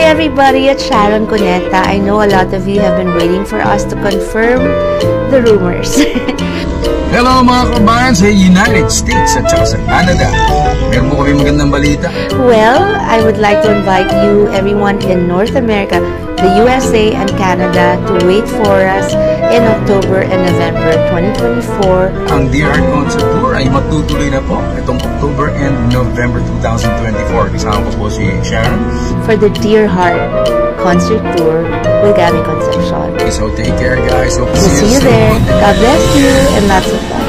everybody, it's Sharon Cuneta. I know a lot of you have been waiting for us to confirm the rumors. Hello mga kabayan sa United States at saka sa Canada. Meron po kami magandang balita. Well, I would like to invite you, everyone in North America, the USA and Canada, to wait for us in October and November 2024. Ang Dear Heart Concert Tour ay matutuloy na po itong October and November 2024. Kasama ko po si Sharon. For the Dear Heart Concert Tour with Gabby Concepcion. So take care guys. Hope to See you there. God bless you and lots of love.